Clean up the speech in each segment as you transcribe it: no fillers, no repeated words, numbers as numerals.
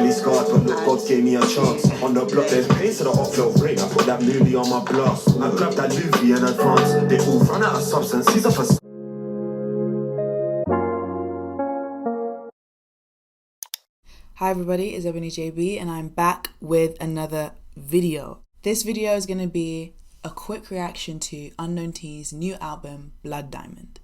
Mentally scarred, but look, God gave me a chance. On the block, there's pace to the hot flow ring. I put that movie on my blast. I grabbed that Luffy in advance. They all run out of substance. Scissor for. Hi everybody, it's Ebony JB and I'm back with another video. This video is going to be a quick reaction to Unkown T's new album, Blood Diamond.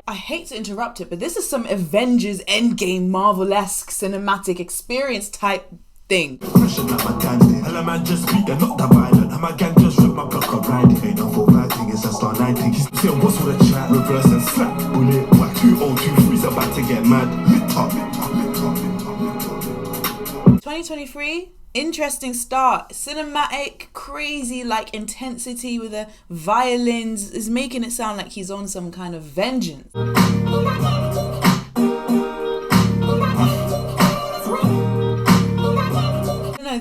I hate to interrupt it, but this is some Avengers Endgame Marvel-esque cinematic experience type thing. What's with a chat, reverse and slap, bullet, whack, 2023's about to get mad, lit up. 2023, interesting start, cinematic, crazy, like intensity with the violins is making it sound like he's on some kind of vengeance.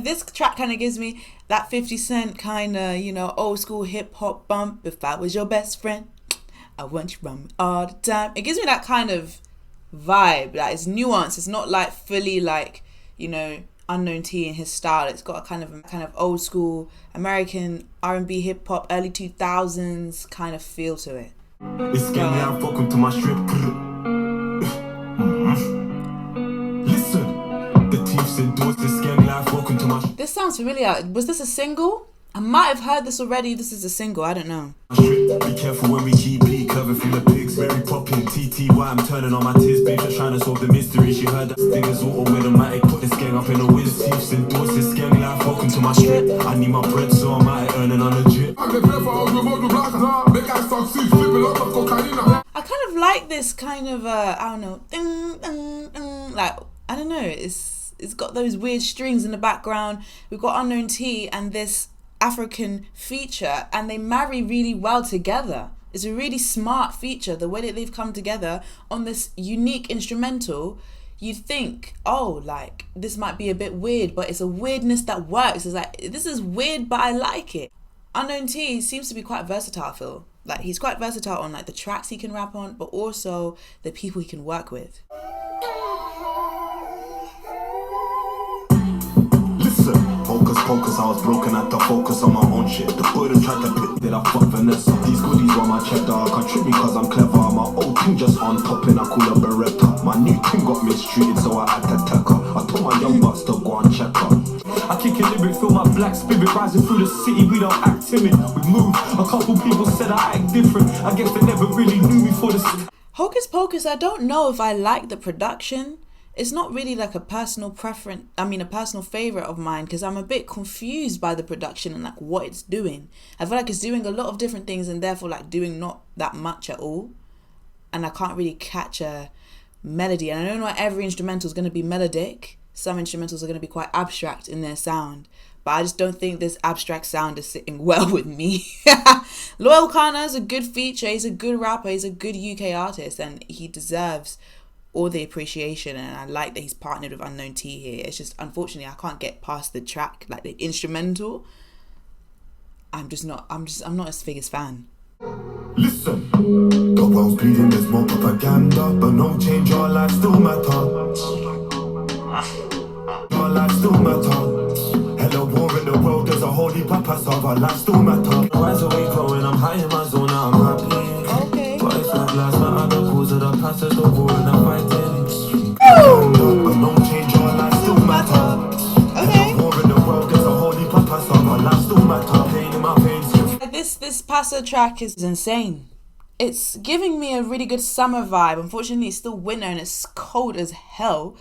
This track kind of gives me that 50 Cent kind of, you know, old school hip hop bump. If I was your best friend, I want you around me all the time. It gives me that kind of vibe. That it's nuanced. It's not like fully like, you know, Unkown T in his style. It's got a kind of old school American R&B hip hop, early 2000s kind of feel to it. It's getting out, welcome to my strip. Listen, the thieves endorse this gang life, welcome to my. This sounds familiar. Was this a single? I might have heard this already. This is a single, I don't know. Be careful when we keep curving from the pigs, very popping. TTY, I'm turning on my tears, babe, just trying to solve the mystery. She heard that thing is automatic, put this gang up in a whiz. Thieves endorse this gang life, welcome to my strip. I need my bread, so I might earn it on a drip. I kind of like this kind of, I don't know, like, I don't know, it's got those weird strings in the background. We've got Unkown T and this African feature, and they marry really well together. It's a really smart feature, the way that they've come together on this unique instrumental. You'd think, oh, like, this might be a bit weird, but it's a weirdness that works. It's like, this is weird, but I like it. Unkown T seems to be quite versatile, I feel. Like, he's quite versatile on, like, the tracks he can rap on, but also the people he can work with. Hocus Pocus, I was broken, had to focus on my own shit. The boy done tried to pit, did I fuck Vanessa? These goodies were my cheddar, I can't trick me cause I'm clever. My old team just on topping, I call her Beretta. My new team got mistreated, so I had to attack her. I told my young bucks to go and check her. I kick a lyric, feel my black spirit rising through the city. We don't act timid, we move. A couple people said I act different. I guess they never really knew me for this. Hocus Pocus, I don't know if I like the production. It's not really like a personal preference, a personal favorite of mine, because I'm a bit confused by the production and like what it's doing. I feel like it's doing a lot of different things and therefore like doing not that much at all. And I can't really catch a melody. And I don't know not every instrumental is going to be melodic. Some instrumentals are going to be quite abstract in their sound. But I just don't think this abstract sound is sitting well with me. Loyal Kana is a good feature. He's a good rapper. He's a good UK artist. And he deserves all the appreciation, and I like that he's partnered with Unkown T here. It's just, unfortunately, I can't get past the track, like the instrumental. I'm not as big as fan. Listen, the world's bleeding, there's more propaganda, but no change, your life still matter. Your life still matter. Hello, war in the world, there's a holy papa, so our life still matter. Rise away, growing, I'm high in my zone, now I'm happy. Okay. But it's like last night, I got calls of the pastors, the war, and I'm fighting. But no change, your life still matter. Okay. War in the world, there's a holy papa, so our life still matter. Pain in my veins. This Passa track is insane. It's giving me a really good summer vibe. Unfortunately, it's still winter and it's cold as hell.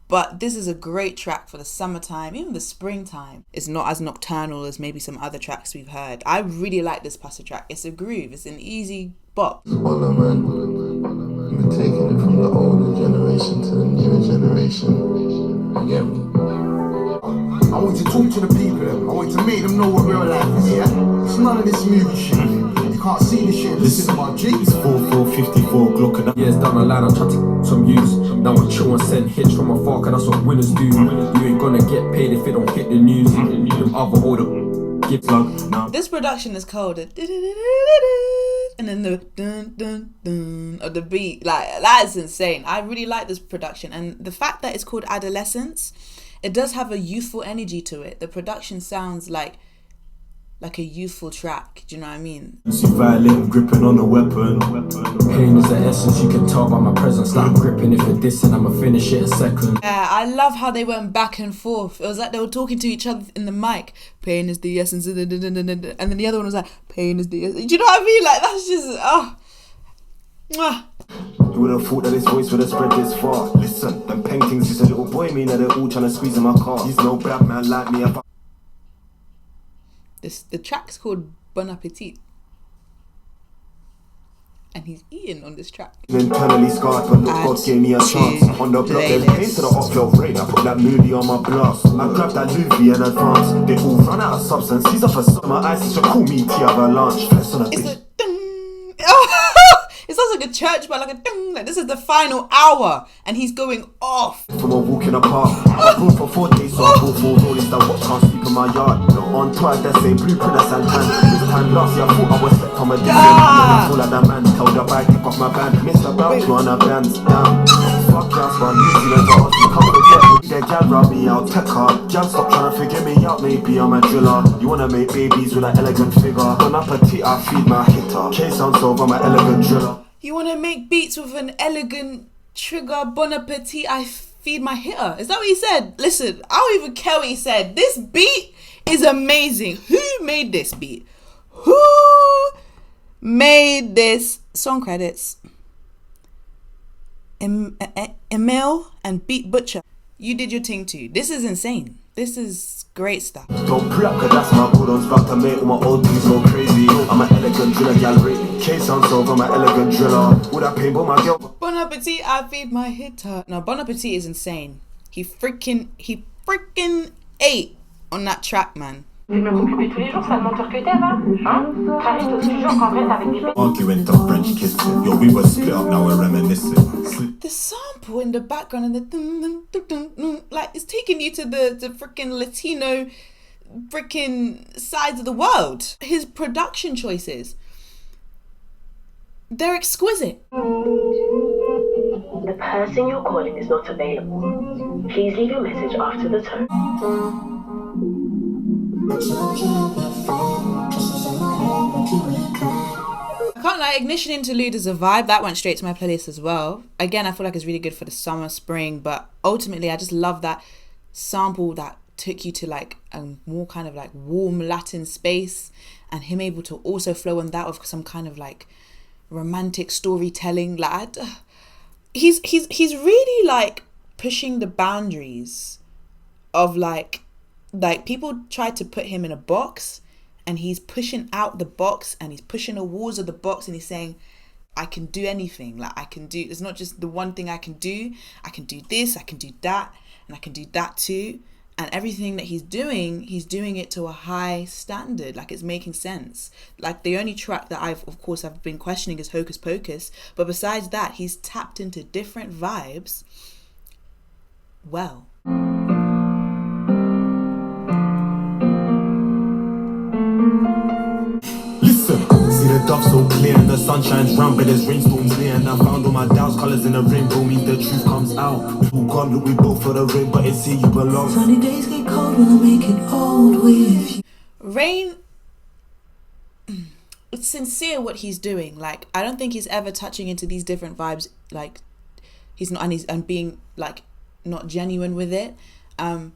But this is a great track for the summertime, even the springtime. It's not as nocturnal as maybe some other tracks we've heard. I really like this Passa track. It's a groove. It's an easy bop. Swallow, man. We're taking it from the older generation to the newer generation. You get me? I want to talk to the people. I want to make them know what real life is, yeah? It's none of this movie shit. You can't see this shit. Listen to my G's. 4454 Glock and years down the line, I'm trying to some use. Now I chill and send hits from afar, and that's what winners do. You ain't gonna get paid if it don't hit the news. Them other older Give slug now. This production is called and then the dun dun dun of the beat. Like, that's insane. I really like this production, and the fact that it's called Adolescence, it does have a youthful energy to it. The production sounds like a youthful track. Do you know what I mean? See violin gripping on a weapon. Pain is the essence, you can tell by my presence that I'm gripping. If it dissing, I'ma finish it a second. Yeah, I love how they went back and forth. It was like they were talking to each other in the mic. Pain is the essence, and then the other one was like, pain is the essence. Do you know what I mean? Like, that's just, You would have thought that his voice would have spread this far. Listen, them paintings just a little boy mean that they're all trying to squeeze in my car. He's no bad man like me. The track's called Bon Appetit, and he's eating on this track. Internally scarred, but look, God gave me a chance. On the block, there's pain to the off-field rain. I put that moody on my blast. I grabbed that Luffy in advance. They all run out of substance. He's up for summer ice. Should call me T-Avalanche. Flex on a It's bitch. a ding. It sounds like a church bell, like a ding. Like, this is the final hour, and he's going off. From a walk in the park. I brought for 4 days, so I brought 4 rollies that watch can't sleep in my yard. On twice, that same blueprint as Santan. This time last year, I thought I was set from a distance. I feel like that man told the bike, kick off my band. Mr. Bounty on a band. Damn. Fuck that's from New Zealand, I you come forget. Their gal rub me out, tech hard. Gal stop trying to figure me out, maybe I'm a driller. You wanna make babies with an elegant figure. Bon appetit, I feed my hitter. K-sounds over my elegant driller. You want to make beats with an elegant trigger, Bon Appetit, I feed my hitter. Is that what he said? Listen, I don't even care what he said. This beat is amazing. Who made this beat? Who made this? Song credits. Emil and Beat Butcher. You did your thing too. This is insane. This is great stuff. Don't pre-up, cause that's my bulldogs back to make all my old dudes go crazy. I'm an elegant driller, gal rate. K-sounds over my elegant driller. Would I pay my girl? Bon Appetit, I feed my hitter. No, Bon Appetit is insane. He freaking ate on that track, man. Me m'occuper tous les jours, ça le menteur que t'es, va? Hein? Clarisse, toi aussi, tu joues qu'en vrai, t'es avec des bêtes. Arguing the French kissing. Yo, we were split up, now we're reminiscing. The sample in the background and the dun, dun, dun, dun, dun, like, it's taking you to the freaking Latino freaking sides of the world. His production choices, they're exquisite. The person you're calling is not available. Please leave your message after the tone. I can't lie, Ignition Interlude is a vibe. That went straight to my playlist as well. Again, I feel like it's really good for the summer, spring, but ultimately I just love that sample that took you to like a more kind of like warm Latin space, and him able to also flow on that with some kind of like romantic storytelling. Like he's really like pushing the boundaries of like people tried to put him in a box, and he's pushing out the box and he's pushing the walls of the box, and he's saying, I can do anything. Like, I can do, it's not just the one thing I can do this, I can do that, and I can do that too. And everything that he's doing it to a high standard. Like, it's making sense. Like, the only track that I've been questioning is Hocus Pocus, but besides that, he's tapped into different vibes well. See the dove so clear and the sun shines round, but there's rainstorms near. And I found all my doubts, colours in the rainbow means the truth comes out. We all gone, look, we both for the rain, but it's here you belong. Sunny days get cold when I make it old with you. Rain, it's sincere what he's doing. Like, I don't think he's ever touching into these different vibes. Like, he's not, and being like not genuine with it. I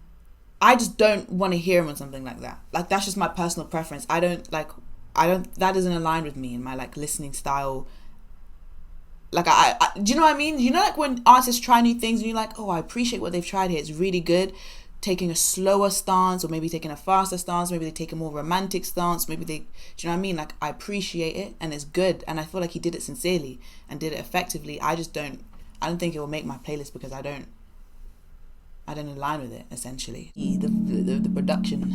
just don't want to hear him on something like that. Like, that's just my personal preference. That doesn't align with me in my like listening style. Like, I do you know what I mean? You know, like when artists try new things and you're like, oh, I appreciate what they've tried here. It's really good. Taking a slower stance, or maybe taking a faster stance, maybe they take a more romantic stance, maybe they, do you know what I mean? Like, I appreciate it and it's good, and I feel like he did it sincerely and did it effectively. I don't think it will make my playlist because I don't align with it, essentially. The production.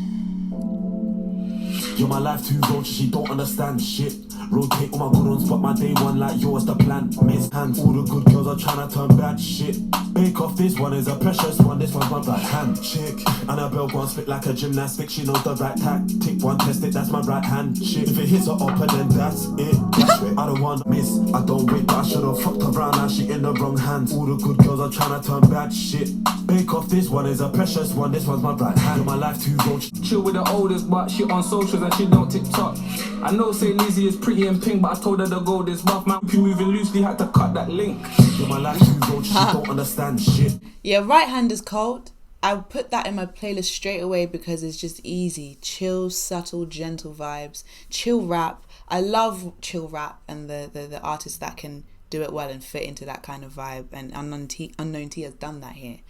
You're my life too roach, she don't understand shit. Rotate all my good ones, but my day one like yours the plan. Miss hands, all the good girls are trying to turn bad shit. Bake off, this one is a precious one, this one's my right hand. Chick, Annabelle go on spit like a gymnastic, she knows the right tactic. One test it, that's my right hand. Shit, if it hits her upper, then that's it. That's it. I don't want miss, I don't wait, but I should've fucked around, now she in the wrong hands. All the good girls are trying to turn bad shit. Bake off, this one is a precious one, this one's my right hand. You're my life too roach. Chill with the oldest, but she on socials and she don't TikTok. I know say Lizzie is pretty and pink, but I told her to go this month. Man, you moving loosely, had to cut that link. You're my life too roach, she don't understand shit. Yeah, Right Hand is cold. I put that in my playlist straight away because it's just easy. Chill, subtle, gentle vibes. Chill rap. I love chill rap and the artists that can do it well and fit into that kind of vibe. And Unknown T has done that here.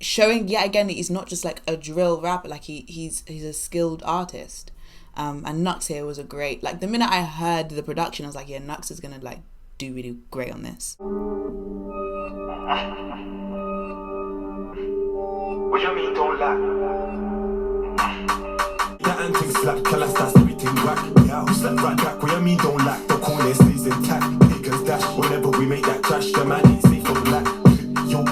Showing yet again that he's not just like a drill rapper, like he's a skilled artist. And Nux here was a great, like the minute I heard the production, I was like, yeah, Nux is gonna like do really great on this. What you mean don't lack? That antic slap, tell us that's everything whack. Yeah, who slept right back? What you mean don't lack? The corner stays intact. Niggas dash whenever we make that crash. The man ain't safe from black. Yo,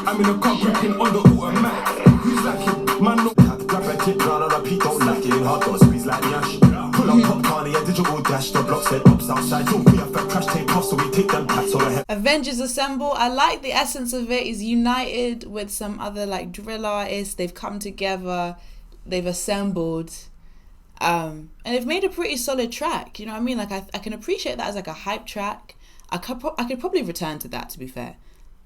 I'm in a car gripping on the automatic. Who's like him? Man, no. Grab a tip, round on a peak, don't lack it. Hard got squeeze like Nyash. Pull up popcorn, yeah, digital dash. The block said ups outside. Don't be a fat crash tape off, so we take them packs on the head. Avengers Assemble, I like the essence of it. He's united with some other like drill artists. They've come together, they've assembled, and they've made a pretty solid track. You know what I mean? Like I can appreciate that as like a hype track. I could probably return to that, to be fair.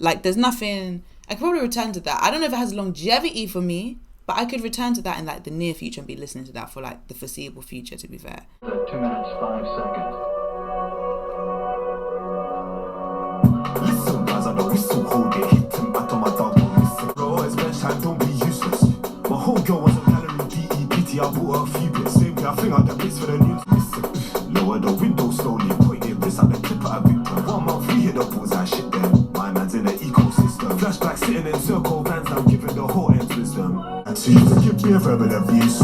Like there's nothing, I could probably return to that. I don't know if it has longevity for me, but I could return to that in like the near future and be listening to that for like the foreseeable future, to be fair. 2 minutes, 5 seconds. Listen, guys, I know we so hold it. Hit him back on my dog. Listen, bro, it's bench time, don't be useless. My whole girl was a gallery DEPT. I bought her a few bits. Same way, I think I get bits for the news. Listen, lower the window slowly. Pointing this at the clip at a victim. 1 month, we hit the bullseye shit then. My man's in the ecosystem. Flashback sitting in circle vans, now giving the whole ends wisdom. And so you can give me a verbal abuse.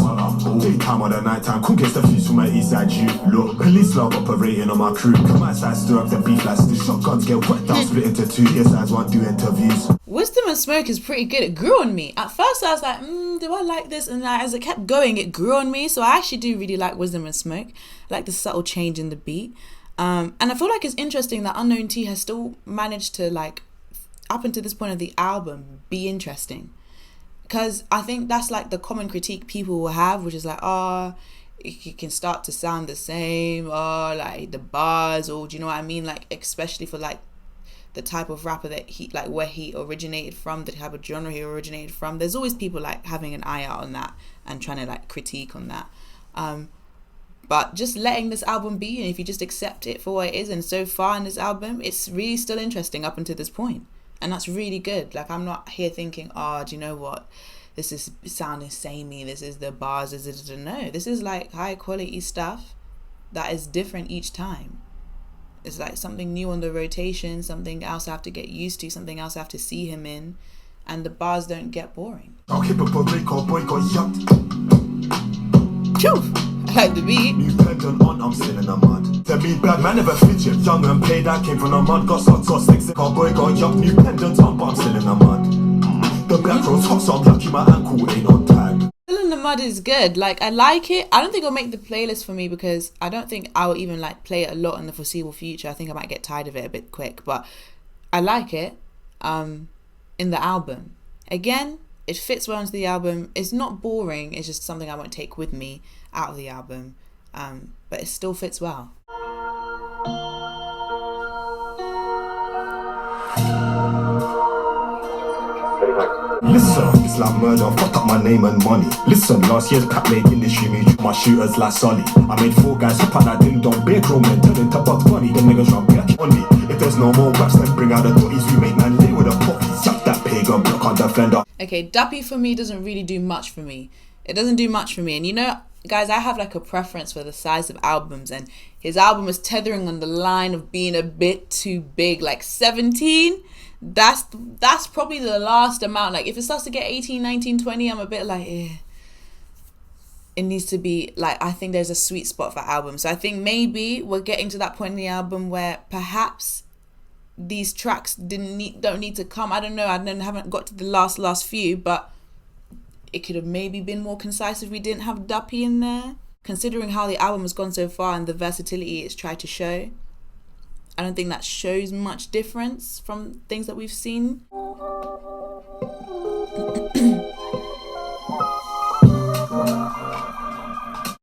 Daytime or the nighttime, couldn't get the fuse from my east side you. Look, police love operating on my crew. Come outside, stir up the beef like the shotguns get wet down, split into two. Yes, sides won't do interviews. Wisdom and Smoke is pretty good. It grew on me. At first I was like, do I like this? And as it kept going, it grew on me. So I actually do really like Wisdom and Smoke. I like the subtle change in the beat. And I feel like it's interesting that Unknown T has still managed to, like, up until this point of the album, be interesting. Because I think that's like the common critique people will have, which is like, it can start to sound the same, like the bars, or do you know what I mean? Like, especially for like the type of rapper that he, like where he originated from, the type of genre he originated from. There's always people like having an eye out on that and trying to like critique on that. But just letting this album be, and if you just accept it for what it is, and so far in this album, it's really still interesting up until this point. And that's really good. Like, I'm not here thinking, do you know what? This is sounding samey. This is the bars. No, this is like high quality stuff that is different each time. It's like something new on the rotation, something else I have to get used to, something else I have to see him in. And the bars don't get boring. I'll keep up a break or boy got yucked. Choo! I like the beat. New pendant on, I'm still in the mud. The me bad man never fidget. Young and paid, I came from the mud. Got socks, got six, cowboy got yucked. New pendant on, but I'm still in the mud. The black road's hot, so I'm lucky my ankle ain't on tag. Still in the Mud is good. Like, I like it. I don't think it'll make the playlist for me because I don't think I'll even like play it a lot in the foreseeable future. I think I might get tired of it a bit quick, but I like it in the album. Again, it fits well into the album. It's not boring. It's just something I won't take with me out of the album. But it still fits well. Listen, it's like murder, fucked up my name and money. Listen, last year's pack made industry me treat my shooters like Sully. I made 4 guys who pack that ding dong, big grown men turn into Bugs Bunny. Them niggas run back on me. If there's no more raps, then bring out the dotties. We make man lay with a poppies. Yup, that pagan block on defender. Okay, Duppy for me doesn't really do much for me. It doesn't do much for me. And you know, guys, I have like a preference for the size of albums, and his album is tethering on the line of being a bit too big. Like 17, that's probably the last amount. Like if it starts to get 18, 19, 20, I'm a bit like, it needs to be like, I think there's a sweet spot for albums. So I think maybe we're getting to that point in the album where perhaps these tracks don't need to come. I don't know. Haven't got to the last few, but it could have maybe been more concise if we didn't have Duppy in there. Considering how the album has gone so far and the versatility it's tried to show, I don't think that shows much difference from things that we've seen.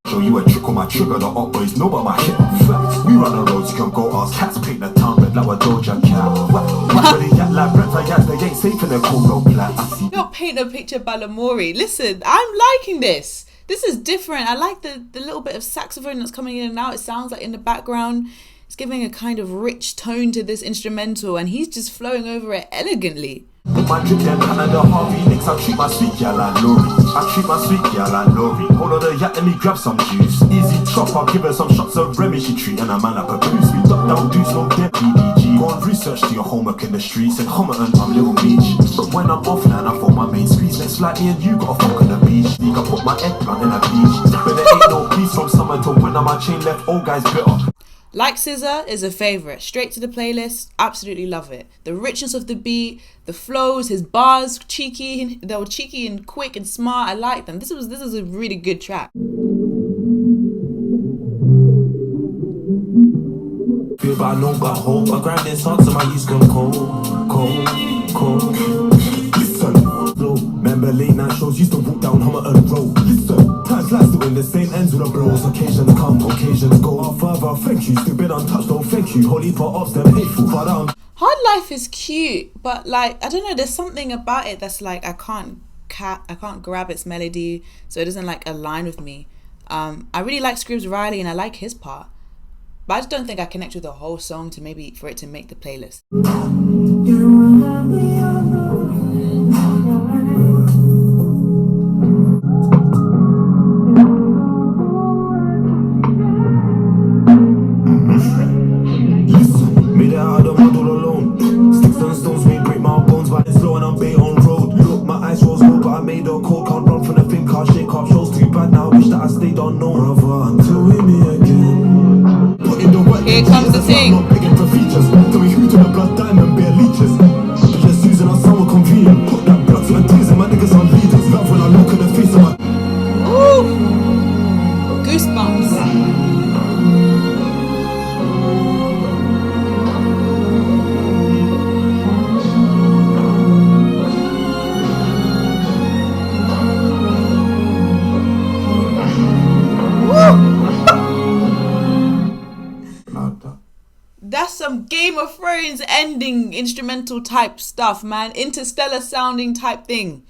Show you a trick on my trigger, the hot boys know about my hip facts. We run the roads, you can go ask cats, paint the town red like a Doja Cat. Why they yak like Brent, yak, they ain't safe in their cold no black. Not paint a picture by Lamori. Listen, I'm liking this. This is different. I like the little bit of saxophone that's coming in and out. It sounds like in the background. It's giving a kind of rich tone to this instrumental, and he's just flowing over it elegantly. With my drip, them Canada Harvey Nicks, I treat my sweet gal like Lori. I treat my sweet gal like Lori. Hold on the yak, let me grab some juice. Easy chop, I'll give her some shots of Remy. She treating a man like a booze. We duck down dudes, no dead PDG. Go on research, do your homework in the streets and Homer and I'm little beach. But when I'm offline, I thought my main squeeze. Let's like me and you got a fuck on the beach. You can put my eggplant in a beach. But there ain't no peace from summer to winter. My chain left old guys bitter. Like Scissor is a favourite. Straight to the playlist. Absolutely love it. The richness of the beat, the flows, his bars, cheeky. They were cheeky and quick and smart. I like them. This is a really good track. Feel but I know got hope. I grab this hard so my use gone cold. Listen, flow. Remember late night shows used to walk down Hummer and Road. Listen, times last doing the same ends with the bros. Occasions come, occasions go. Our father, thank you. Still been untouched, don't thank you. Holy pot ups, them hateful. Father, Hard Life is cute, but like, I don't know, there's something about it that's like I can't grab its melody, so it doesn't like align with me. I really like Scribs Riley and I like his part, but I just don't think I connect with the whole song to maybe for it to make the playlist. made it out of the mud all alone. Sticks and stones may break my bones, but it's slow and I'm bait on road. Look, my eyes rose low, but I made a call. Can't run from the thing, can't shake up. Shows too bad now, wish that I stayed unknown. Brother, until we meet again. Put in the work. Here comes the thing. Not begging for features. Tell me who to the blood diamond, bare leeches. Just using our someone convenient. Put that blood to the tears and my niggas are leaders. Love when I look at the face of my. Ooh, goosebumps. That's some Game of Thrones ending instrumental type stuff, man. Interstellar sounding type thing.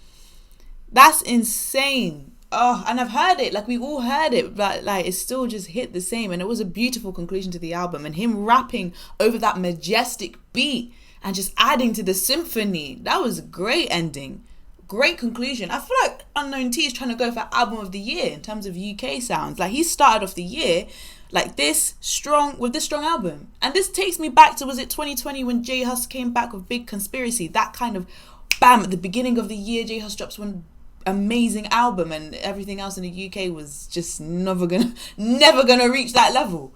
That's insane. Oh, and I've heard it, like we've all heard it, but like it still just hit the same. And it was a beautiful conclusion to the album. And him rapping over that majestic beat and just adding to the symphony. That was a great ending. Great conclusion. I feel like Unknown T is trying to go for album of the year in terms of UK sounds. Like he started off the year like this strong with this strong album, and this takes me back to, was it 2020 when J Hus came back with Big Conspiracy? That kind of bam at the beginning of the year, J Hus drops one amazing album, and everything else in the UK was just never gonna reach that level.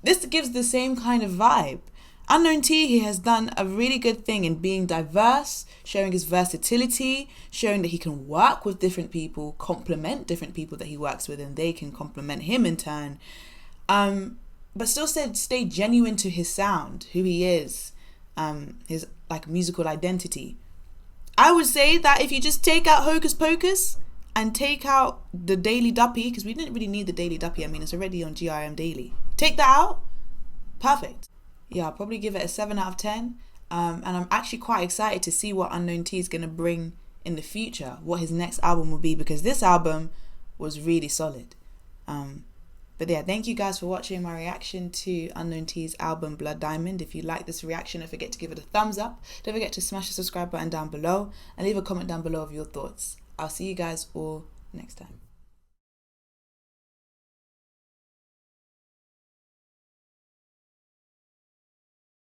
This gives the same kind of vibe. Unknown T, he has done a really good thing in being diverse, showing his versatility, showing that he can work with different people, complement different people that he works with, and they can complement him in turn. But still stay genuine to his sound, who he is, his like musical identity. I would say that if you just take out Hocus Pocus and take out the Daily Duppy, because we didn't really need the Daily Duppy, I mean it's already on GRM Daily. Take that out, perfect. Yeah, I'll probably give it a 7 out of 10. And I'm actually quite excited to see what Unknown T is going to bring in the future, what his next album will be, because this album was really solid. But yeah, thank you guys for watching my reaction to Unknown T's album Blood Diamond. If you like this reaction, don't forget to give it a thumbs up. Don't forget to smash the subscribe button down below and leave a comment down below of your thoughts. I'll see you guys all next time.